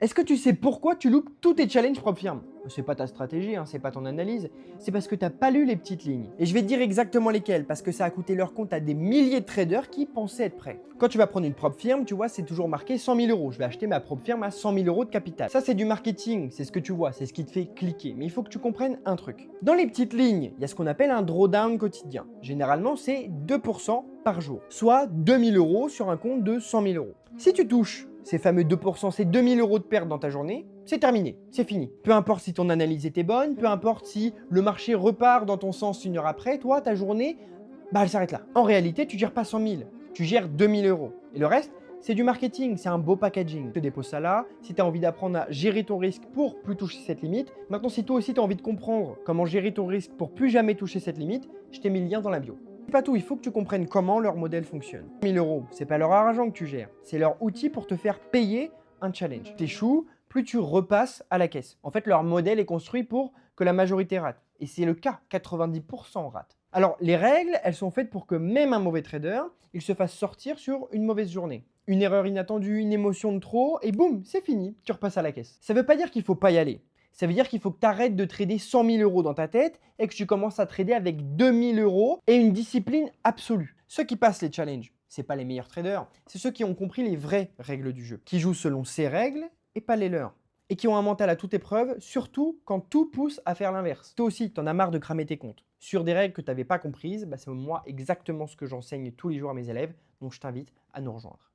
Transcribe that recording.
Est-ce que tu sais pourquoi tu loupes tous tes challenges propre firme? C'est pas ta stratégie, hein, c'est pas ton analyse, c'est parce que t'as pas lu les petites lignes. Et je vais te dire exactement lesquelles, parce que ça a coûté leur compte à des milliers de traders qui pensaient être prêts. Quand tu vas prendre une propre firme, tu vois, c'est toujours marqué 100 000 euros. Je vais acheter ma propre firme à 100 000 euros de capital. Ça, c'est du marketing, c'est ce que tu vois, c'est ce qui te fait cliquer. Mais il faut que tu comprennes un truc. Dans les petites lignes, il y a ce qu'on appelle un drawdown quotidien. Généralement, c'est 2% par jour, soit 2000 euros sur un compte de 100 000 euros. Si tu touches ces fameux 2%, ces 2000 euros de perte dans ta journée, c'est terminé, c'est fini. Peu importe si ton analyse était bonne, peu importe si le marché repart dans ton sens une heure après, toi, ta journée, elle s'arrête là. En réalité, tu gères pas 100 000, tu gères 2000 euros. Et le reste, c'est du marketing, c'est un beau packaging. Je te dépose ça là. Si tu as envie d'apprendre à gérer ton risque pour plus toucher cette limite, maintenant si toi aussi tu as envie de comprendre comment gérer ton risque pour plus jamais toucher cette limite, je t'ai mis le lien dans la bio. C'est pas tout, il faut que tu comprennes comment leur modèle fonctionne. 1000 euros, c'est pas leur argent que tu gères, c'est leur outil pour te faire payer un challenge. T'échoues, plus tu repasses à la caisse. En fait, leur modèle est construit pour que la majorité rate. Et c'est le cas, 90% rate. Alors, les règles, elles sont faites pour que même un mauvais trader, il se fasse sortir sur une mauvaise journée. Une erreur inattendue, une émotion de trop, et boum, c'est fini, tu repasses à la caisse. Ça veut pas dire qu'il faut pas y aller. Ça veut dire qu'il faut que tu arrêtes de trader 100 000 euros dans ta tête et que tu commences à trader avec 2000 euros et une discipline absolue. Ceux qui passent les challenges, c'est pas les meilleurs traders, c'est ceux qui ont compris les vraies règles du jeu, qui jouent selon ces règles et pas les leurs. Et qui ont un mental à toute épreuve, surtout quand tout pousse à faire l'inverse. Toi aussi, tu en as marre de cramer tes comptes. Sur des règles que tu n'avais pas comprises, c'est moi exactement ce que j'enseigne tous les jours à mes élèves, donc je t'invite à nous rejoindre.